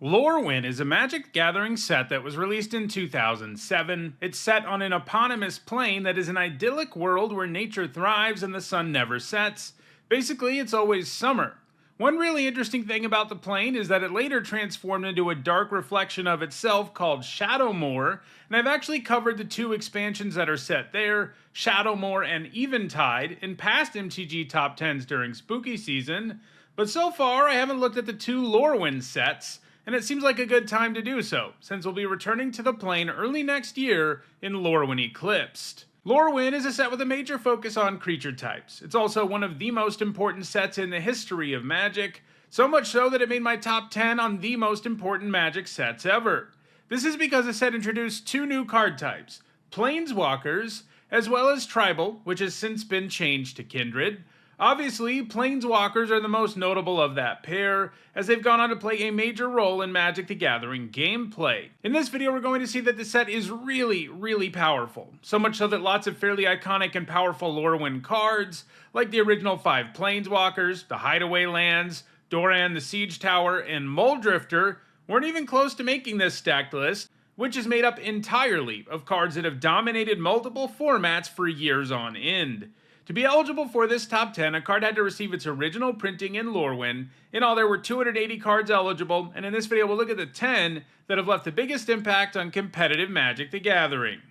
Lorwyn is a Magic the Gathering set that was released in 2007. It's set on an eponymous plane that is an idyllic world where nature thrives and the sun never sets. Basically, it's always summer. One really interesting thing about the plane is that it later transformed into a dark reflection of itself called Shadowmoor, and I've actually covered the two expansions that are set there, Shadowmoor and Eventide, in past MTG top 10s during spooky season, but so far I haven't looked at the two Lorwyn sets, and it seems like a good time to do so, since we'll be returning to the plane early next year in Lorwyn Eclipsed. Lorwyn is a set with a major focus on creature types. It's also one of the most important sets in the history of Magic, so much so that it made my top 10 on the most important Magic sets ever. This is because the set introduced two new card types, planeswalkers, as well as tribal, which has since been changed to kindred. Obviously, planeswalkers are the most notable of that pair, as they've gone on to play a major role in Magic the Gathering gameplay. In this video, we're going to see that the set is really powerful, so much so that lots of fairly iconic and powerful Lorwyn cards, like the original 5 planeswalkers, the Hideaway Lands, Doran the Siege Tower, and Muldrifter, weren't even close to making this stacked list, which is made up entirely of cards that have dominated multiple formats for years on end. To be eligible for this top 10, a card had to receive its original printing in Lorwyn. In all, there were 280 cards eligible, and in this video we'll look at the 10 that have left the biggest impact on competitive Magic the Gathering.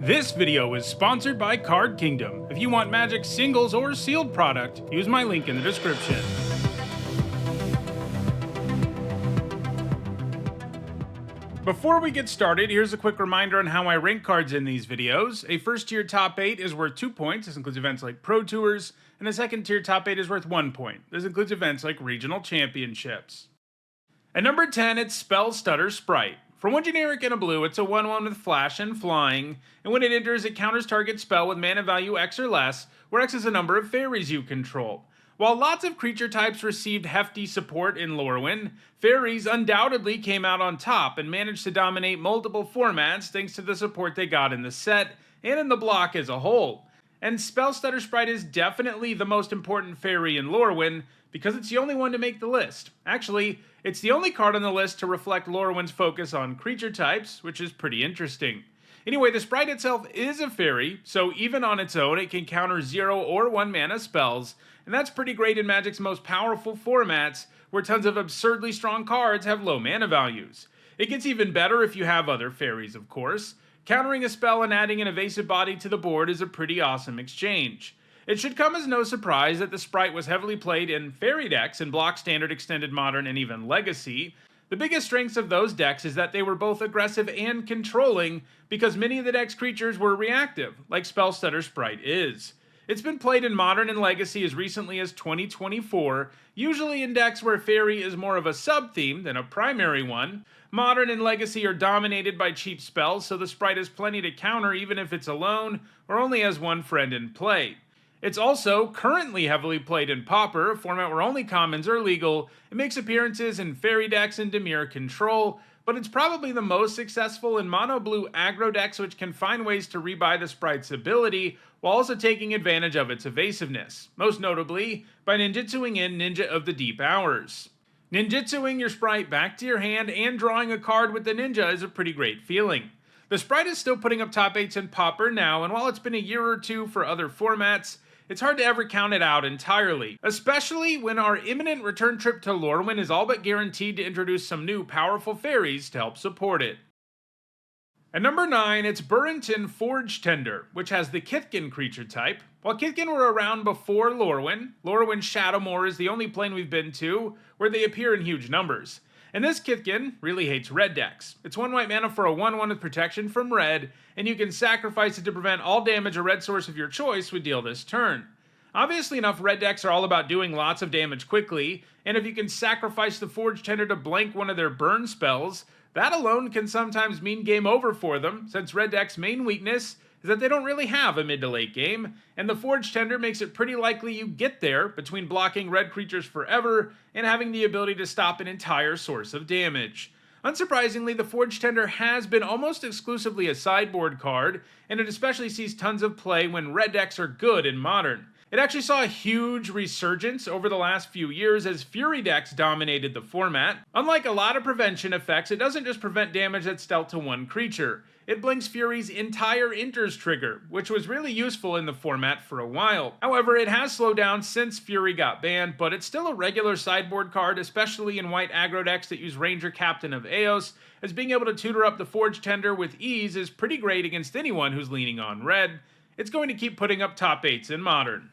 This video is sponsored by Card Kingdom. If you want Magic singles or sealed product, use my link in the description. Before we get started, here's a quick reminder on how I rank cards in these videos. A first tier top 8 is worth 2 points, this includes events like Pro Tours, and a second tier top 8 is worth 1 point. This includes events like Regional Championships. At number 10, it's Spellstutter Sprite. For 1 generic and a blue, it's a 1/1 with flash and flying, and when it enters, it counters target spell with mana value X or less, where X is the number of fairies you control. While lots of creature types received hefty support in Lorwyn, fairies undoubtedly came out on top and managed to dominate multiple formats thanks to the support they got in the set and in the block as a whole. And Spellstutter Sprite is definitely the most important fairy in Lorwyn because it's the only one to make the list. Actually, it's the only card on the list to reflect Lorwyn's focus on creature types, which is pretty interesting. Anyway, the sprite itself is a fairy, so even on its own it can counter 0 or 1 mana spells, and that's pretty great in Magic's most powerful formats, where tons of absurdly strong cards have low mana values. It gets even better if you have other fairies, of course. Countering a spell and adding an evasive body to the board is a pretty awesome exchange. It should come as no surprise that the sprite was heavily played in fairy decks in Block, Standard, Extended, Modern, and even Legacy. The biggest strengths of those decks is that they were both aggressive and controlling, because many of the deck's creatures were reactive, like Spellstutter Sprite is. It's been played in Modern and Legacy as recently as 2024, usually in decks where Fairy is more of a sub-theme than a primary one. Modern and Legacy are dominated by cheap spells, so the sprite has plenty to counter even if it's alone, or only has one friend in play. It's also currently heavily played in Pauper, a format where only commons are legal. It makes appearances in fairy decks and Dimir Control, but it's probably the most successful in mono-blue aggro decks which can find ways to rebuy the sprite's ability while also taking advantage of its evasiveness, most notably by ninjutsuing in Ninja of the Deep Hours. Ninjutsuing your sprite back to your hand and drawing a card with the ninja is a pretty great feeling. The sprite is still putting up top 8s in Pauper now, and while it's been a year or two for other formats, it's hard to ever count it out entirely, especially when our imminent return trip to Lorwyn is all but guaranteed to introduce some new powerful fairies to help support it. At number 9, it's Burrenton Forge-Tender, which has the Kithkin creature type. While Kithkin were around before Lorwyn, lorwyn-shadowmoor is the only plane we've been to where they appear in huge numbers. And this Kithkin really hates red decks. It's 1 white mana for a 1/1 with protection from red, and you can sacrifice it to prevent all damage a red source of your choice would deal this turn. Obviously enough, red decks are all about doing lots of damage quickly, and if you can sacrifice the Forge-Tender to blank one of their burn spells, that alone can sometimes mean game over for them, since red decks' main weakness is that they don't really have a mid to late game, and the Forge-Tender makes it pretty likely you get there between blocking red creatures forever and having the ability to stop an entire source of damage. Unsurprisingly, the Forge-Tender has been almost exclusively a sideboard card, and it especially sees tons of play when red decks are good in Modern. It actually saw a huge resurgence over the last few years as Fury decks dominated the format. Unlike a lot of prevention effects, it doesn't just prevent damage that's dealt to one creature. It blinks Fury's entire enters trigger, which was really useful in the format for a while. However, it has slowed down since Fury got banned, but it's still a regular sideboard card, especially in white aggro decks that use Ranger Captain of Eos, as being able to tutor up the Forge-Tender with ease is pretty great against anyone who's leaning on red. It's going to keep putting up top 8s in Modern.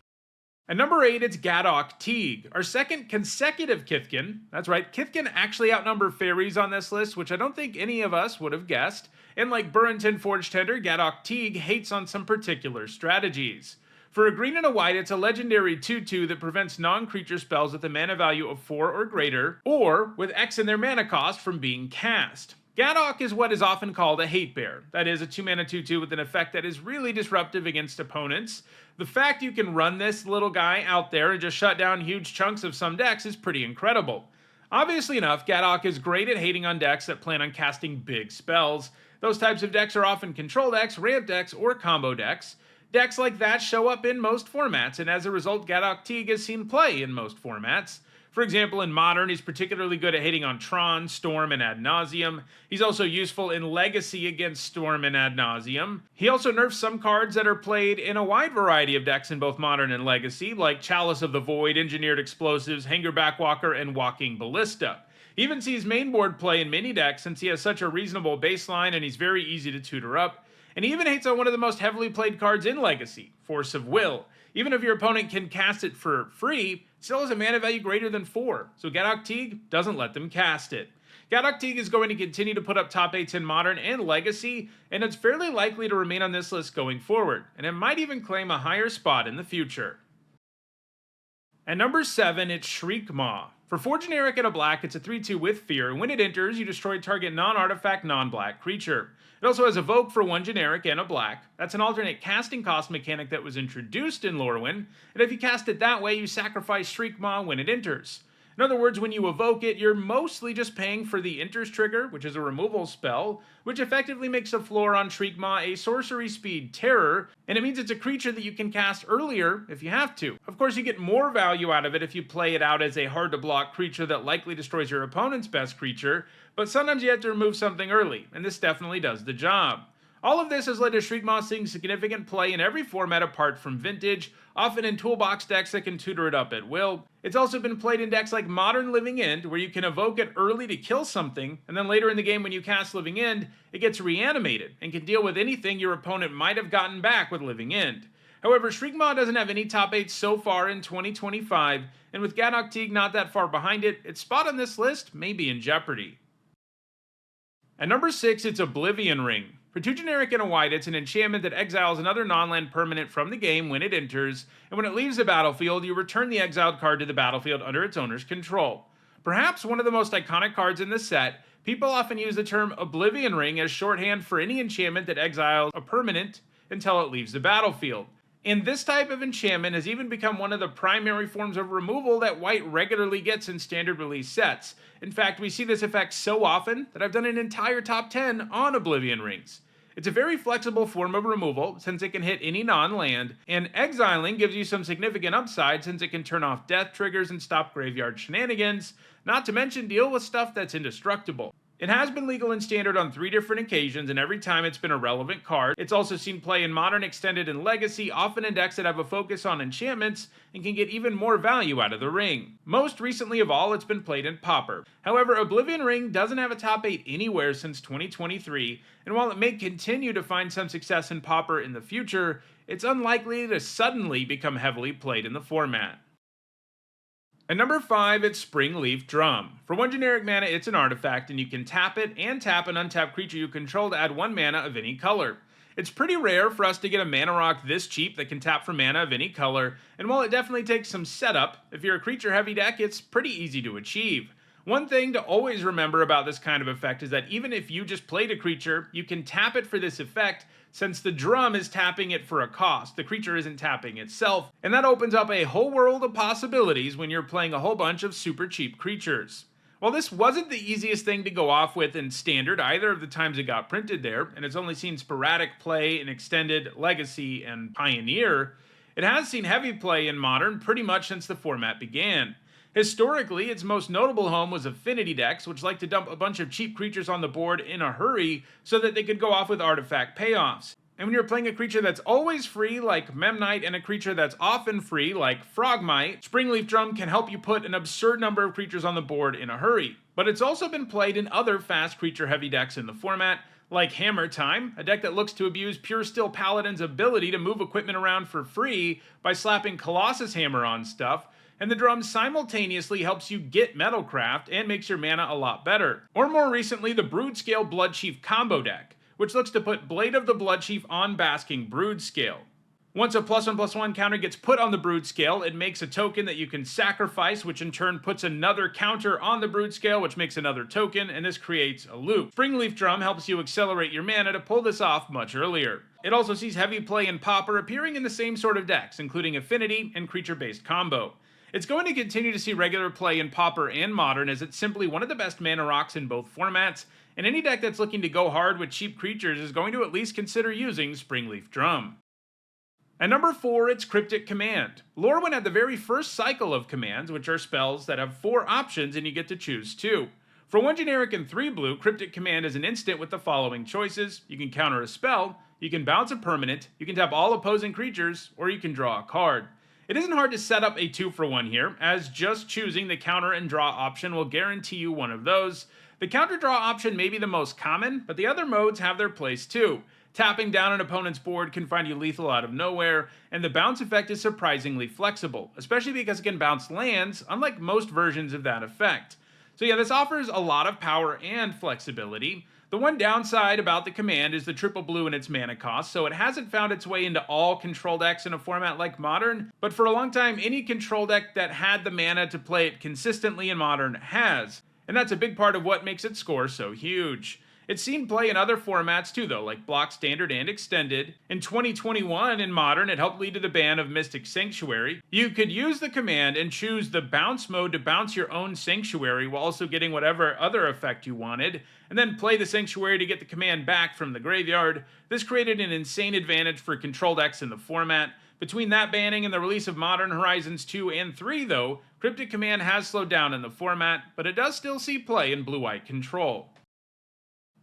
At number 8, it's Gaddock Teeg, our second consecutive Kithkin. That's right, Kithkin actually outnumber fairies on this list, which I don't think any of us would have guessed. And like Burrenton Forge-Tender, Gaddock Teeg hates on some particular strategies. For a green and a white, it's a legendary 2/2 that prevents non-creature spells with a mana value of 4 or greater, or with X in their mana cost, from being cast. Gaddock is what is often called a hate bear. That is, a 2-mana 2/2 with an effect that is really disruptive against opponents. The fact you can run this little guy out there and just shut down huge chunks of some decks is pretty incredible. Obviously enough, Gaddock is great at hating on decks that plan on casting big spells. Those types of decks are often control decks, ramp decks, or combo decks. Decks like that show up in most formats, and as a result, Gaddock Teeg has seen play in most formats. For example, in Modern, he's particularly good at hitting on Tron, Storm, and Ad Nauseam. He's also useful in Legacy against Storm and Ad Nauseam. He also nerfs some cards that are played in a wide variety of decks in both Modern and Legacy, like Chalice of the Void, Engineered Explosives, Hanger Backwalker, and Walking Ballista. He even sees mainboard play in many decks since he has such a reasonable baseline and he's very easy to tutor up. And he even hates on one of the most heavily played cards in Legacy, Force of Will. Even if your opponent can cast it for free, it still has a mana value greater than 4, so Gaddock Teeg doesn't let them cast it. Gaddock Teeg is going to continue to put up top 8s in Modern and Legacy, and it's fairly likely to remain on this list going forward, and it might even claim a higher spot in the future. At number 7, it's Shriekmaw. For 4 generic and a black, it's a 3/2 with Fear, and when it enters, you destroy target non-artifact, non-black creature. It also has Evoke for 1 generic and a black. That's an alternate casting cost mechanic that was introduced in Lorwyn, and if you cast it that way, you sacrifice Shriekmaw when it enters. In other words, when you evoke it, you're mostly just paying for the enters trigger, which is a removal spell, which effectively makes the floor on Shriekmaw a sorcery speed terror, and it means it's a creature that you can cast earlier if you have to. Of course, you get more value out of it if you play it out as a hard-to-block creature that likely destroys your opponent's best creature, but sometimes you have to remove something early, and this definitely does the job. All of this has led to Shriekmaw seeing significant play in every format apart from Vintage, often in toolbox decks that can tutor it up at will. It's also been played in decks like Modern Living End, where you can evoke it early to kill something, and then later in the game when you cast Living End, it gets reanimated, and can deal with anything your opponent might have gotten back with Living End. However, Shriekmaw doesn't have any top 8 so far in 2025, and with Gaddock Teeg not that far behind it, its spot on this list may be in jeopardy. At number 6, it's Oblivion Ring. For 2 generic and a white, it's an enchantment that exiles another non-land permanent from the game when it enters, and when it leaves the battlefield, you return the exiled card to the battlefield under its owner's control. Perhaps one of the most iconic cards in the set, people often use the term Oblivion Ring as shorthand for any enchantment that exiles a permanent until it leaves the battlefield. And this type of enchantment has even become one of the primary forms of removal that white regularly gets in standard release sets. In fact, we see this effect so often that I've done an entire top 10 on Oblivion Rings. It's a very flexible form of removal since it can hit any non-land, and exiling gives you some significant upside since it can turn off death triggers and stop graveyard shenanigans, not to mention deal with stuff that's indestructible. It has been legal in Standard on 3 different occasions, and every time it's been a relevant card. It's also seen play in Modern, Extended, and Legacy, often in decks that have a focus on enchantments, and can get even more value out of the ring. Most recently of all, it's been played in Pauper. However, Oblivion Ring doesn't have a top 8 anywhere since 2023, and while it may continue to find some success in Pauper in the future, it's unlikely to suddenly become heavily played in the format. At number 5, it's Springleaf Drum. For 1 generic mana, it's an artifact, and you can tap it and tap an untapped creature you control to add 1 mana of any color. It's pretty rare for us to get a mana rock this cheap that can tap for mana of any color, and while it definitely takes some setup, if you're a creature-heavy deck, it's pretty easy to achieve. One thing to always remember about this kind of effect is that even if you just played a creature, you can tap it for this effect, since the drum is tapping it for a cost. The creature isn't tapping itself, and that opens up a whole world of possibilities when you're playing a whole bunch of super cheap creatures. While this wasn't the easiest thing to go off with in Standard either of the times it got printed there, and it's only seen sporadic play in Extended, Legacy, and Pioneer, It has seen heavy play in Modern pretty much since the format began. Historically, its most notable home was affinity decks, which like to dump a bunch of cheap creatures on the board in a hurry so that they could go off with artifact payoffs. And when you're playing a creature that's always free, like Memnite, and a creature that's often free, like Frogmite, Springleaf Drum can help you put an absurd number of creatures on the board in a hurry. But it's also been played in other fast creature-heavy decks in the format, like Hammer Time, a deck that looks to abuse Pure Steel Paladin's ability to move equipment around for free by slapping Colossus Hammer on stuff, and the drum simultaneously helps you get Metalcraft and makes your mana a lot better. Or more recently, the Broodscale Bloodchief combo deck, which looks to put Blade of the Bloodchief on Basking Broodscale. Once a +1/+1 counter gets put on the Broodscale, it makes a token that you can sacrifice, which in turn puts another counter on the Broodscale, which makes another token, and this creates a loop. Springleaf Drum helps you accelerate your mana to pull this off much earlier. It also sees heavy play in Pauper appearing in the same sort of decks, including Affinity and creature-based combo. It's going to continue to see regular play in Pauper and Modern, as it's simply one of the best mana rocks in both formats, and any deck that's looking to go hard with cheap creatures is going to at least consider using Springleaf Drum. At number 4, it's Cryptic Command. Lorwyn had the very first cycle of commands, which are spells that have 4 options and you get to choose 2. For 1 generic and 3 blue, Cryptic Command is an instant with the following choices. You can counter a spell, you can bounce a permanent, you can tap all opposing creatures, or you can draw a card. It isn't hard to set up a 2-for-1 here, as just choosing the counter and draw option will guarantee you one of those. The counter draw option may be the most common, but the other modes have their place too. Tapping down an opponent's board can find you lethal out of nowhere, and the bounce effect is surprisingly flexible, especially because it can bounce lands, unlike most versions of that effect. So yeah, this offers a lot of power and flexibility. The one downside about the command is the triple blue in its mana cost, so it hasn't found its way into all control decks in a format like Modern, but for a long time any control deck that had the mana to play it consistently in Modern has, and that's a big part of what makes its score so huge. It's seen play in other formats too though, like Block Standard and Extended. In 2021 in Modern, it helped lead to the ban of Mystic Sanctuary. You could use the command and choose the bounce mode to bounce your own Sanctuary while also getting whatever other effect you wanted, and then play the Sanctuary to get the command back from the graveyard. This created an insane advantage for control decks in the format. Between that banning and the release of Modern Horizons 2 and 3 though, Cryptic Command has slowed down in the format, but it does still see play in blue-white control.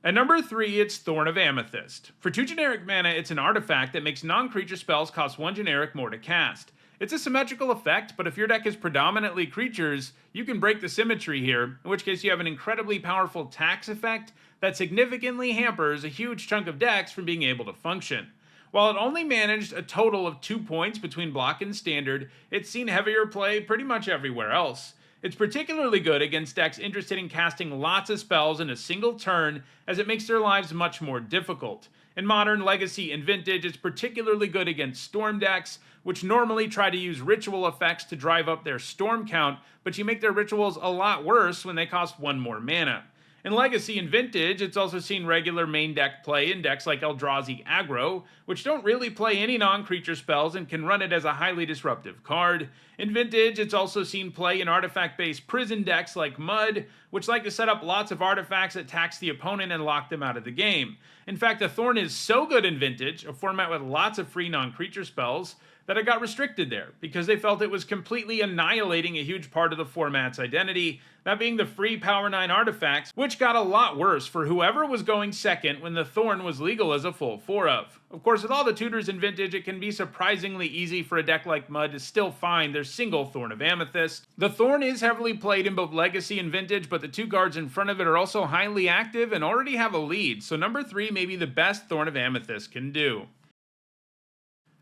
At number 3, it's Thorn of Amethyst. For 2 generic mana, it's an artifact that makes non-creature spells cost 1 generic more to cast. It's a symmetrical effect, but if your deck is predominantly creatures, you can break the symmetry here, in which case you have an incredibly powerful tax effect that significantly hampers a huge chunk of decks from being able to function. While it only managed a total of 2 points between block and standard, it's seen heavier play pretty much everywhere else. It's particularly good against decks interested in casting lots of spells in a single turn, as it makes their lives much more difficult. In Modern, Legacy, and Vintage, it's particularly good against Storm decks, which normally try to use ritual effects to drive up their Storm count, but you make their rituals a lot worse when they cost 1 more mana. In Legacy and Vintage, it's also seen regular main deck play in decks like Eldrazi Aggro, which don't really play any non-creature spells and can run it as a highly disruptive card. In Vintage, it's also seen play in artifact-based prison decks like Mud, which like to set up lots of artifacts that tax the opponent and lock them out of the game. In fact, the Thorn is so good in Vintage, a format with lots of free non-creature spells, that it got restricted there, because they felt it was completely annihilating a huge part of the format's identity, that being the free Power 9 artifacts, which got a lot worse for whoever was going second when the Thorn was legal as a full 4 of. Of course, with all the tutors in Vintage, it can be surprisingly easy for a deck like Mud to still find their single Thorn of Amethyst. The Thorn is heavily played in both Legacy and Vintage, but the 2 cards in front of it are also highly active and already have a lead, so number 3 may be the best Thorn of Amethyst can do.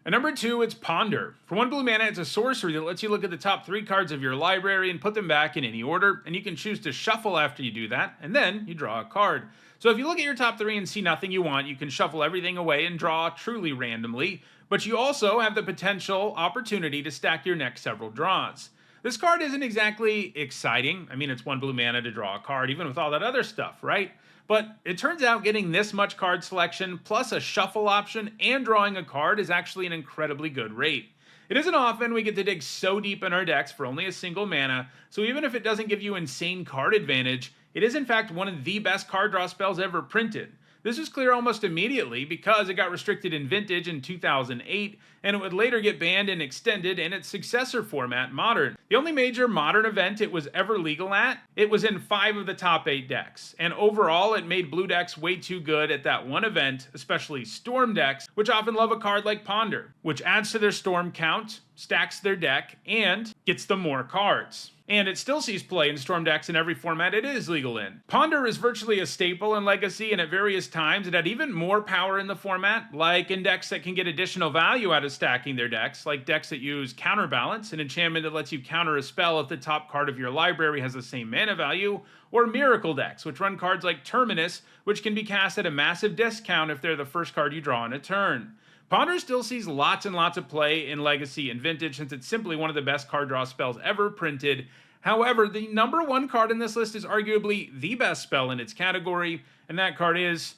At number 2, it's Ponder. For 1 blue mana, it's a sorcery that lets you look at the top 3 cards of your library and put them back in any order, and you can choose to shuffle after you do that, and then you draw a card. So if you look at your top 3 and see nothing you want, you can shuffle everything away and draw truly randomly, but you also have the potential opportunity to stack your next several draws. This card isn't exactly exciting. I mean, it's 1 blue mana to draw a card, even with all that other stuff, right? But it turns out getting this much card selection, plus a shuffle option, and drawing a card is actually an incredibly good rate. It isn't often we get to dig so deep in our decks for only a single mana, so even if it doesn't give you insane card advantage, it is in fact one of the best card draw spells ever printed. This was clear almost immediately because it got restricted in Vintage in 2008, and it would later get banned in Extended and its successor format, Modern. The only major Modern event it was ever legal at, it was in 5 of the top 8 decks, and overall it made blue decks way too good at that one event, especially Storm decks, which often love a card like Ponder, which adds to their Storm count, stacks their deck, and gets them more cards. And it still sees play in Storm decks in every format it is legal in. Ponder is virtually a staple in Legacy, and at various times it had even more power in the format, like in decks that can get additional value out of stacking their decks, like decks that use Counterbalance, an enchantment that lets you counter a spell if the top card of your library has the same mana value, or Miracle decks, which run cards like Terminus, which can be cast at a massive discount if they're the first card you draw in a turn. Ponder still sees lots and lots of play in Legacy and Vintage since it's simply one of the best card draw spells ever printed. However, the number 1 card in this list is arguably the best spell in its category, and that card is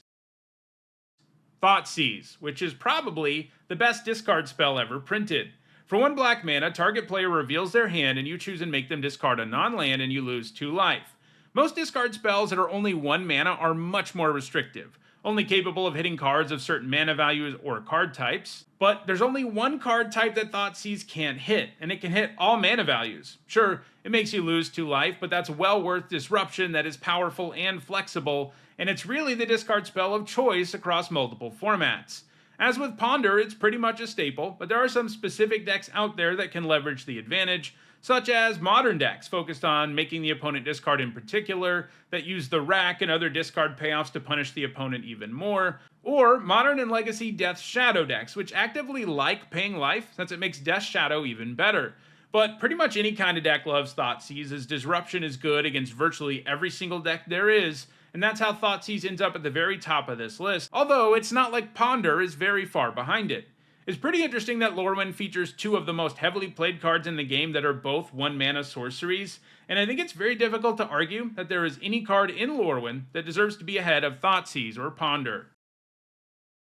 Thoughtseize, which is probably the best discard spell ever printed. For 1 black mana, target player reveals their hand and you choose and make them discard a non-land and you lose 2 life. Most discard spells that are only 1 mana are much more restrictive, only capable of hitting cards of certain mana values or card types. But there's only 1 card type that Thoughtseize can't hit, and it can hit all mana values. Sure, it makes you lose 2 life, but that's well worth disruption that is powerful and flexible, and it's really the discard spell of choice across multiple formats. As with Ponder, it's pretty much a staple, but there are some specific decks out there that can leverage the advantage, such as Modern decks focused on making the opponent discard in particular, that use the rack and other discard payoffs to punish the opponent even more, or Modern and Legacy Death Shadow decks, which actively like paying life since it makes Death Shadow even better. But pretty much any kind of deck loves Thoughtseize, as disruption is good against virtually every single deck there is, and that's how Thoughtseize ends up at the very top of this list, although it's not like Ponder is very far behind it. It's pretty interesting that Lorwyn features 2 of the most heavily played cards in the game that are both 1 mana sorceries, and I think it's very difficult to argue that there is any card in Lorwyn that deserves to be ahead of Thoughtseize or Ponder.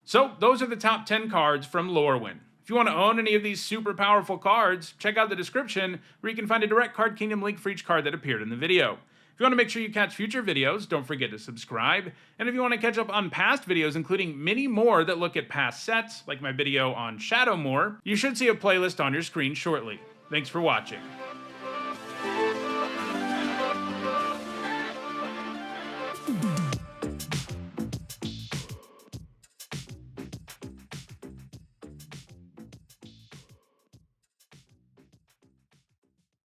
So those are the top 10 cards from Lorwyn. If you want to own any of these super powerful cards, check out the description where you can find a direct Card Kingdom link for each card that appeared in the video. If you want to make sure you catch future videos, don't forget to subscribe. And if you want to catch up on past videos, including many more that look at past sets, like my video on Shadowmoor, you should see a playlist on your screen shortly. Thanks for watching.